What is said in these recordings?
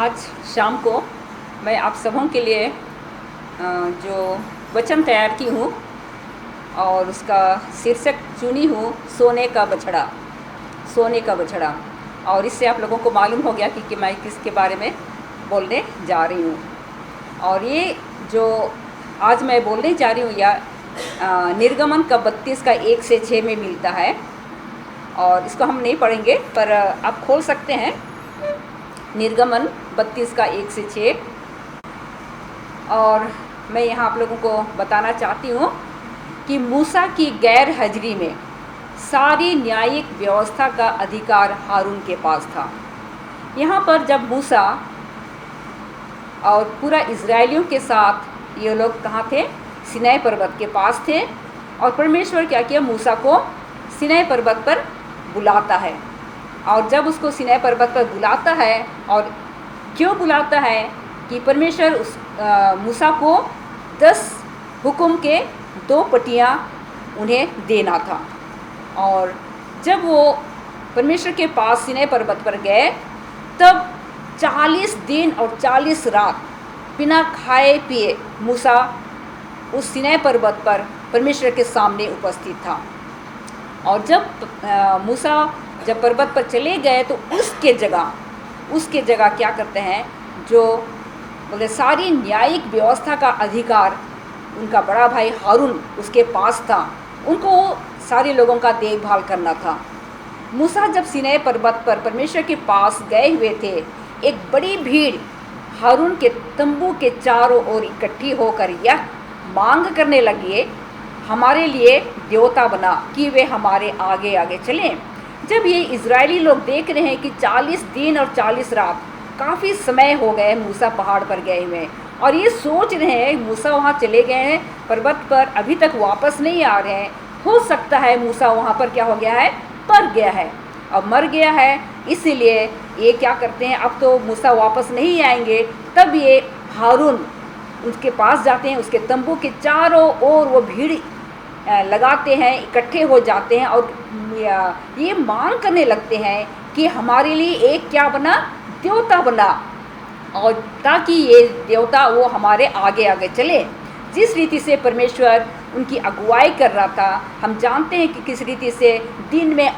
आज शाम को मैं आप सबों के लिए जो वचन तैयार की हूँ और उसका शीर्षक चुनी हूँ सोने का बछड़ा। सोने का बछड़ा। और इससे आप लोगों को मालूम हो गया कि मैं किसके बारे में बोलने जा रही हूँ। और ये जो आज मैं बोलने जा रही हूँ या निर्गमन का 32 का 1 से 6 में मिलता है। और इसको हम नहीं पढ़ेंगे पर आप खोल सकते हैं निर्गमन 32 का 1 से 6। और मैं यहाँ आप लोगों को बताना चाहती हूँ कि मूसा की गैर हाजिरी में सारी न्यायिक व्यवस्था का अधिकार हारून के पास था। यहाँ पर जब मूसा और पूरा इज़राइलियों के साथ ये लोग कहाँ थे? सिनाई पर्वत के पास थे। और परमेश्वर क्या किया? मूसा को सिनाई पर्वत पर बुलाता है। और जब उसको सिनाई पर्वत पर बुलाता है, और क्यों बुलाता है कि परमेश्वर उस मूसा को 10 हुक्म के 2 पटियाँ उन्हें देना था। और जब वो परमेश्वर के पास सिनाई पर्वत पर गए तब 40 दिन और 40 रात बिना खाए पिए मूसा उस सिनाई पर्वत पर परमेश्वर के सामने उपस्थित था। और जब मूसा जब पर्वत पर चले गए तो उसके जगह क्या करते हैं? जो बोले सारी न्यायिक व्यवस्था का अधिकार उनका बड़ा भाई हारून उसके पास था। उनको सारे लोगों का देखभाल करना था। मूसा जब सिनाई पर्वत पर परमेश्वर के पास गए हुए थे, एक बड़ी भीड़ हारून के तंबू के चारों ओर इकट्ठी होकर यह मांग करने लगी, हमारे लिए देवता बना कि वे हमारे आगे आगे चलें। जब ये इज़राइली लोग देख रहे हैं कि 40 दिन और 40 रात काफ़ी समय हो गए मूसा पहाड़ पर गए हुए, और ये सोच रहे हैं मूसा वहाँ चले गए हैं पर्वत पर, अभी तक वापस नहीं आ रहे हैं। हो सकता है मूसा वहाँ पर क्या हो गया है? मर गया है। अब मर गया है इसीलिए ये क्या करते हैं, अब तो मूसा वापस नहीं आएंगे। तब ये हारून उसके पास जाते हैं, उसके तंबू के चारों ओर वो भीड़ लगाते हैं, इकट्ठे हो जाते हैं और ये मांग करने लगते हैं कि हमारे लिए एक क्या बना? देवता बना, और ताकि ये देवता वो हमारे आगे आगे चले। जिस रीति से परमेश्वर उनकी अगुवाई कर रहा था, हम जानते हैं कि किस रीति से दिन में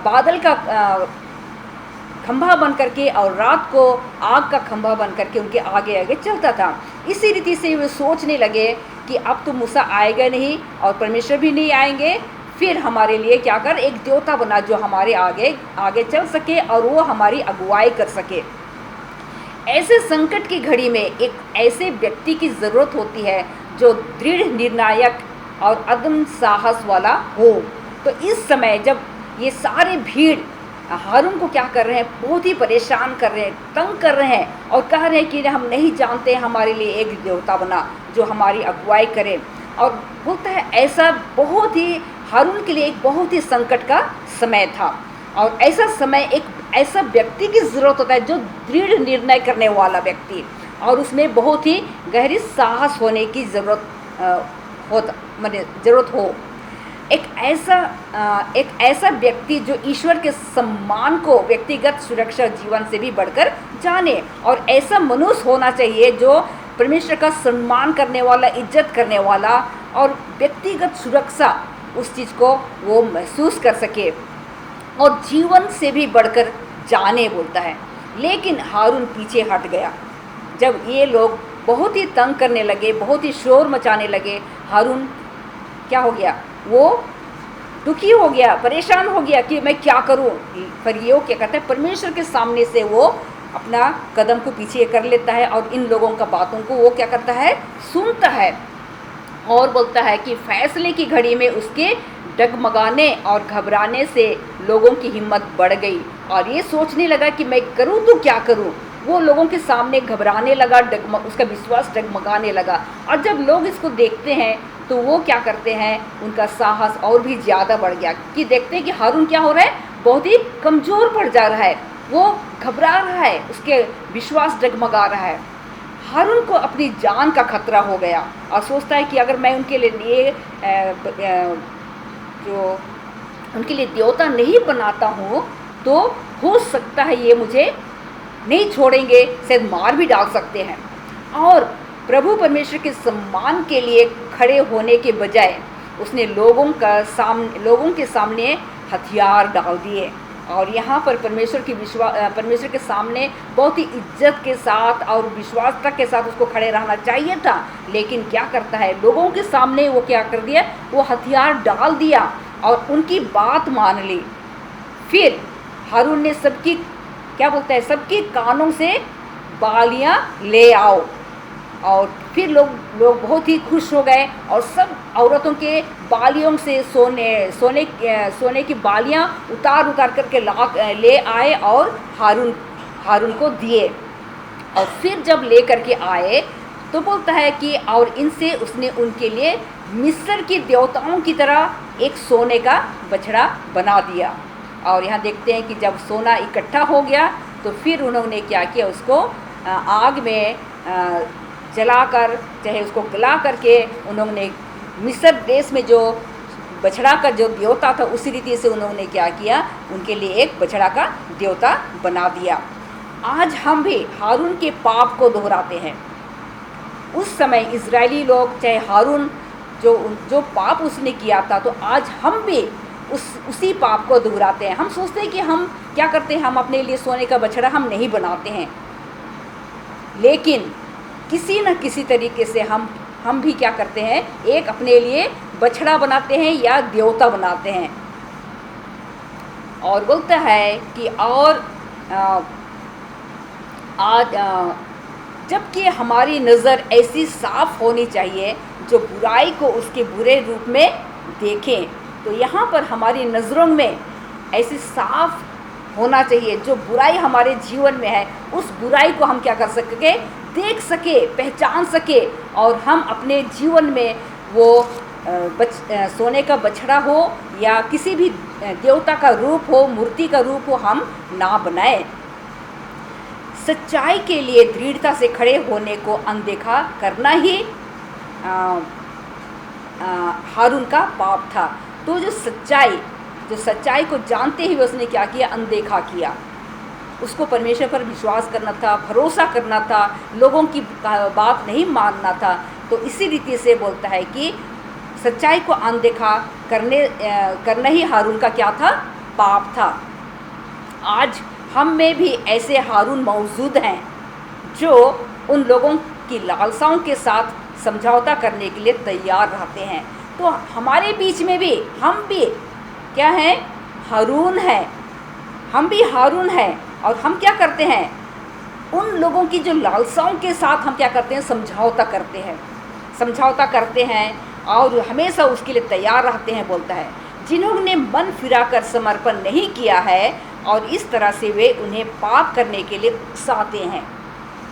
बादल का खंभा बन करके और रात को आग का खंभा बन करके उनके आगे आगे चलता था। इसी रीति से वे सोचने लगे कि अब तो मूसा आएगा नहीं और परमेश्वर भी नहीं आएंगे, फिर हमारे लिए क्या कर? एक देवता बना जो हमारे आगे आगे चल सके और वो हमारी अगुवाई कर सके। ऐसे संकट की घड़ी में एक ऐसे व्यक्ति की ज़रूरत होती है जो दृढ़ निर्णायक और अदम्य साहस वाला हो। तो इस समय जब ये सारे भीड़ हारून को क्या कर रहे हैं? बहुत ही परेशान कर रहे हैं, तंग कर रहे हैं और कह रहे हैं कि हम नहीं जानते, हमारे लिए एक देवता बना जो हमारी अगुवाई करे। और बोलता है ऐसा बहुत ही हारून के लिए एक बहुत ही संकट का समय था। और ऐसा समय एक ऐसा व्यक्ति की ज़रूरत होता है जो दृढ़ निर्णय करने वाला व्यक्ति, और उसमें बहुत ही गहरी साहस होने की ज़रूरत हो। एक ऐसा व्यक्ति जो ईश्वर के सम्मान को व्यक्तिगत सुरक्षा जीवन से भी बढ़कर जाने, और ऐसा मनुष्य होना चाहिए जो परमेश्वर का सम्मान करने वाला, इज्जत करने वाला और व्यक्तिगत सुरक्षा उस चीज़ को वो महसूस कर सके और जीवन से भी बढ़कर जाने बोलता है। लेकिन हारून पीछे हट गया। जब ये लोग बहुत ही तंग करने लगे, बहुत ही शोर मचाने लगे, हारून क्या हो गया? वो दुखी हो गया, परेशान हो गया कि मैं क्या करूं। पर ये क्या कहता है? परमेश्वर के सामने से वो अपना कदम को पीछे कर लेता है और इन लोगों का बातों को वो क्या करता है? सुनता है। और बोलता है कि फैसले की घड़ी में उसके डगमगाने और घबराने से लोगों की हिम्मत बढ़ गई और ये सोचने लगा कि मैं करूं तो क्या करूं। वो लोगों के सामने घबराने लगा, उसका विश्वास डगमगाने लगा। और जब लोग इसको देखते हैं तो वो क्या करते हैं? उनका साहस और भी ज़्यादा बढ़ गया कि देखते हैं कि हारून क्या हो रहा है? बहुत ही कमज़ोर पड़ जा रहा है, वो घबरा रहा है, उसके विश्वास डगमगा रहा है। हारून को अपनी जान का खतरा हो गया और सोचता है कि अगर मैं उनके लिए जो उनके लिए देवता नहीं बनाता हूँ तो हो सकता है ये मुझे नहीं छोड़ेंगे, शायद मार भी डाल सकते हैं। और प्रभु परमेश्वर के सम्मान के लिए खड़े होने के बजाय उसने लोगों के सामने हथियार डाल दिए। और यहाँ पर परमेश्वर के सामने बहुत ही इज्जत के साथ और विश्वासता के साथ उसको खड़े रहना चाहिए था, लेकिन क्या करता है, लोगों के सामने वो क्या कर दिया, वो हथियार डाल दिया और उनकी बात मान ली। फिर हारून ने सबकी सबके कानों से बालियाँ ले आओ, और फिर लोग बहुत ही खुश हो गए और सब औरतों के बालियों से सोने की बालियाँ उतार करके ले आए और हारून को दिए। और फिर जब ले करके आए तो बोलता है कि और इनसे उसने उनके लिए मिस्र की देवताओं की तरह एक सोने का बछड़ा बना दिया। और यहाँ देखते हैं कि जब सोना इकट्ठा हो गया तो फिर उन्होंने क्या किया, उसको आग में जलाकर, चाहे उसको गला करके, उन्होंने मिस्र देश में जो बछड़ा का जो देवता था उसी रीति से उन्होंने क्या किया, उनके लिए एक बछड़ा का देवता बना दिया। आज हम भी हारून के पाप को दोहराते हैं। उस समय इजरायली लोग, चाहे हारून जो पाप उसने किया था, तो आज हम भी उसी पाप को दोहराते हैं। हम सोचते हैं कि हम क्या करते हैं, हम अपने लिए सोने का बछड़ा हम नहीं बनाते हैं, लेकिन किसी न किसी तरीके से हम भी क्या करते हैं, एक अपने लिए बछड़ा बनाते हैं या देवता बनाते हैं। और बोलता है कि और आज जबकि हमारी नज़र ऐसी साफ होनी चाहिए जो बुराई को उसके बुरे रूप में देखें। तो यहाँ पर हमारी नज़रों में ऐसी साफ होना चाहिए, जो बुराई हमारे जीवन में है उस बुराई को हम क्या कर सके, देख सके, पहचान सके, और हम अपने जीवन में वो सोने का बछड़ा हो या किसी भी देवता का रूप हो, मूर्ति का रूप हो, हम ना बनाए। सच्चाई के लिए दृढ़ता से खड़े होने को अनदेखा करना ही हारून का पाप था। तो जो सच्चाई को जानते हुए उसने क्या किया, अनदेखा किया। उसको परमेश्वर पर विश्वास करना था, भरोसा करना था, लोगों की बात नहीं मानना था। तो इसी रीति से बोलता है कि सच्चाई को अनदेखा करना ही हारून का क्या था, पाप था। आज हम में भी ऐसे हारून मौजूद हैं जो उन लोगों की लालसाओं के साथ समझौता करने के लिए तैयार रहते हैं। तो हमारे बीच में भी हम भी क्या हैं, हारून हैं। हम भी हारून हैं और हम क्या करते हैं, उन लोगों की जो लालसाओं के साथ हम क्या करते हैं, समझौता करते हैं और हमेशा उसके लिए तैयार रहते हैं। बोलता है जिन्होंने मन फिराकर समर्पण नहीं किया है और इस तरह से वे उन्हें पाप करने के लिए उकसाते हैं।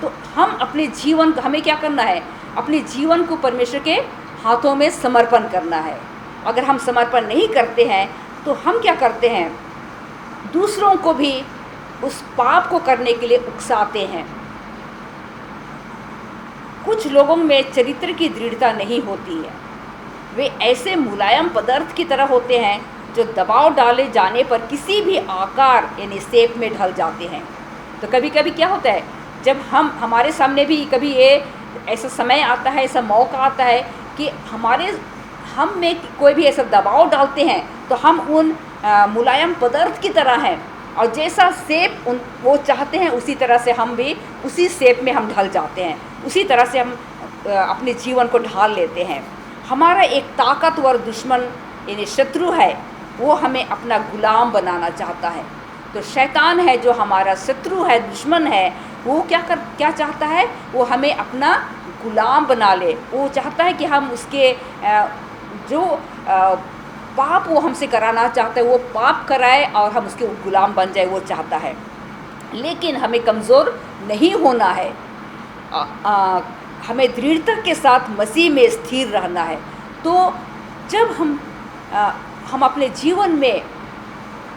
तो हम अपने जीवन को, हमें क्या करना है, अपने जीवन को परमेश्वर के हाथों में समर्पण करना है। अगर हम समर्पण नहीं करते हैं तो हम क्या करते हैं, दूसरों को भी उस पाप को करने के लिए उकसाते हैं। कुछ लोगों में चरित्र की दृढ़ता नहीं होती है। वे ऐसे मुलायम पदार्थ की तरह होते हैं जो दबाव डाले जाने पर किसी भी आकार यानी शेप में ढल जाते हैं। तो कभी कभी क्या होता है, जब हमारे सामने भी कभी ये ऐसा समय आता है, ऐसा मौका आता है कि हम में कोई भी ऐसा दबाव डालते हैं तो हम उन मुलायम पदार्थ की तरह हैं, और जैसा शेप वो चाहते हैं उसी तरह से हम भी उसी शेप में हम ढल जाते हैं, उसी तरह से हम अपने जीवन को ढाल लेते हैं। हमारा एक ताकतवर दुश्मन यानी शत्रु है, वो हमें अपना गुलाम बनाना चाहता है। तो शैतान है जो हमारा शत्रु है, दुश्मन है, वो क्या चाहता है, वो हमें अपना गुलाम बना ले। वो चाहता है कि हम उसके जो पाप वो हमसे कराना चाहता है वो पाप कराए और हम उसके गुलाम बन जाए, वो चाहता है। लेकिन हमें कमज़ोर नहीं होना है, हमें दृढ़ता के साथ मसीह में स्थिर रहना है। तो जब हम अपने जीवन में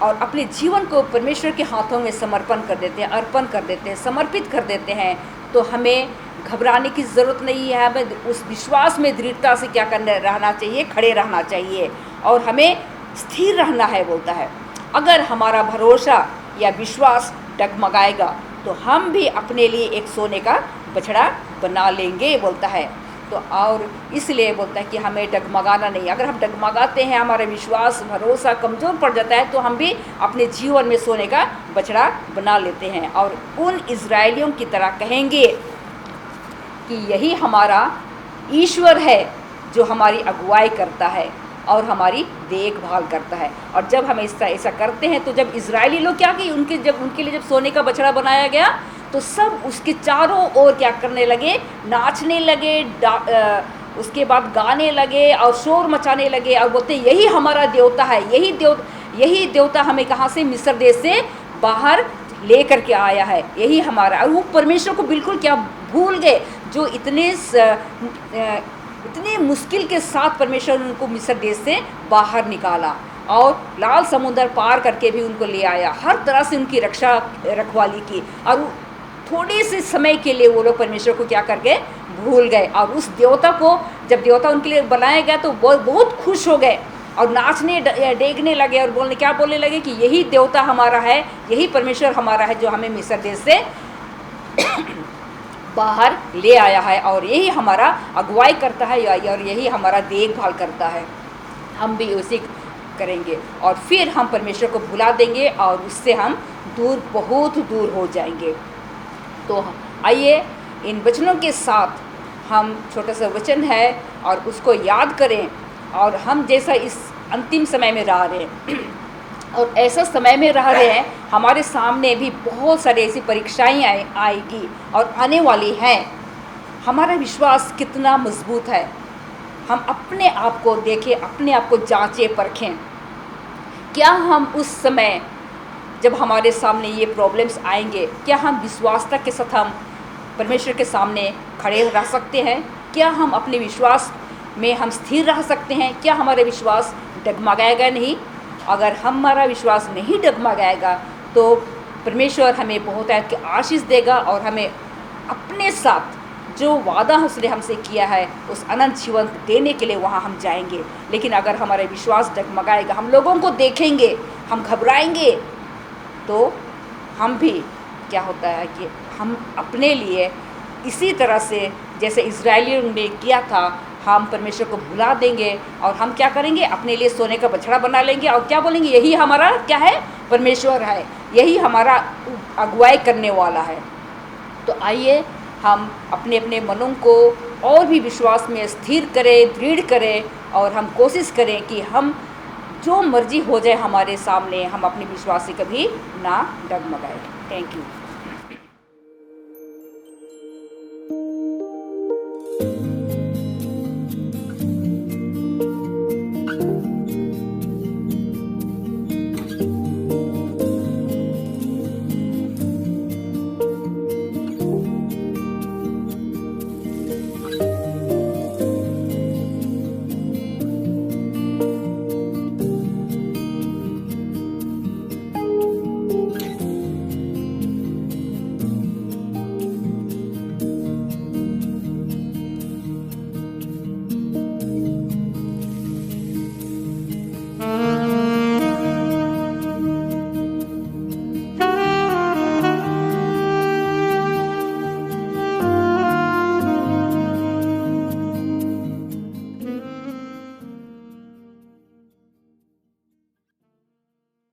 और अपने जीवन को परमेश्वर के हाथों में समर्पण कर देते हैं, अर्पण कर देते हैं, समर्पित कर देते हैं, तो हमें घबराने की ज़रूरत नहीं है। हमें उस विश्वास में दृढ़ता से क्या रहना चाहिए, खड़े रहना चाहिए, और हमें स्थिर रहना है। बोलता है अगर हमारा भरोसा या विश्वास डगमगाएगा तो हम भी अपने लिए एक सोने का बछड़ा बना लेंगे बोलता है। तो और इसलिए बोलता है कि हमें डगमगाना नहीं। अगर हम डगमगाते हैं, हमारा विश्वास भरोसा कमज़ोर पड़ जाता है, तो हम भी अपने जीवन में सोने का बछड़ा बना लेते हैं और उन इज़राइलियों की तरह कहेंगे कि यही हमारा ईश्वर है जो हमारी अगुवाई करता है और हमारी देखभाल करता है। और जब हम ऐसा करते हैं, तो जब इज़राइली लोग क्या कि उनके लिए जब सोने का बछड़ा बनाया गया, तो सब उसके चारों ओर क्या करने लगे, नाचने लगे, उसके बाद गाने लगे और शोर मचाने लगे और बोलते यही हमारा देवता है, यही देवता हमें कहाँ से, मिस्र देश से बाहर लेकर के आया है, यही हमारा। और वो परमेश्वर को बिल्कुल क्या भूल गए, जो इतने मुश्किल के साथ परमेश्वर ने उनको मिस्र देश से बाहर निकाला और लाल समुद्र पार करके भी उनको ले आया, हर तरह से उनकी रखवाली की। और थोड़े से समय के लिए वो लोग परमेश्वर को क्या करके भूल गए और उस देवता को, जब देवता उनके लिए बनाया गया तो बहुत खुश हो गए और नाचने डेगने लगे और बोलने लगे कि यही देवता हमारा है, यही परमेश्वर हमारा है जो हमें मिस्र देश से बाहर ले आया है और यही हमारा अगुवाई करता है और यही हमारा देखभाल करता है। हम भी उसी करेंगे और फिर हम परमेश्वर को भुला देंगे और उससे हम बहुत दूर हो जाएंगे। तो आइए इन वचनों के साथ हम, छोटा सा वचन है और उसको याद करें। और हम जैसा इस अंतिम समय में रह रहे हैं और ऐसा समय में रह रहे हैं, हमारे सामने भी बहुत सारी ऐसी परीक्षाएं आएगी और आने वाली हैं। हमारा विश्वास कितना मजबूत है, हम अपने आप को देखें, अपने आप को जांचें परखें। क्या हम उस समय जब हमारे सामने ये प्रॉब्लम्स आएंगे, क्या हम विश्वासता के साथ हम परमेश्वर के सामने खड़े रह सकते हैं? क्या हम अपने विश्वास में हम स्थिर रह सकते हैं? क्या हमारा विश्वास डगमगाएगा नहीं? अगर हमारा विश्वास नहीं डगमगाएगा तो परमेश्वर हमें बहुत आशीष देगा और हमें अपने साथ जो वादा उसने हमसे किया है उस अनंत जीवन देने के लिए वहाँ हम जाएंगे। लेकिन अगर हमारा विश्वास डगमगाएगा, हम लोगों को देखेंगे, हम घबराएंगे, तो हम भी क्या होता है कि हम अपने लिए इसी तरह से जैसे इज़राइलियों ने किया था, हम परमेश्वर को भुला देंगे और हम क्या करेंगे, अपने लिए सोने का बछड़ा बना लेंगे और क्या बोलेंगे, यही हमारा क्या है, परमेश्वर है, यही हमारा अगुवाई करने वाला है। तो आइए हम अपने अपने मनों को और भी विश्वास में स्थिर करें, दृढ़ करें और हम कोशिश करें कि हम जो मर्जी हो जाए हमारे सामने, हम अपने विश्वास से कभी ना डगमगाएं। Thank you.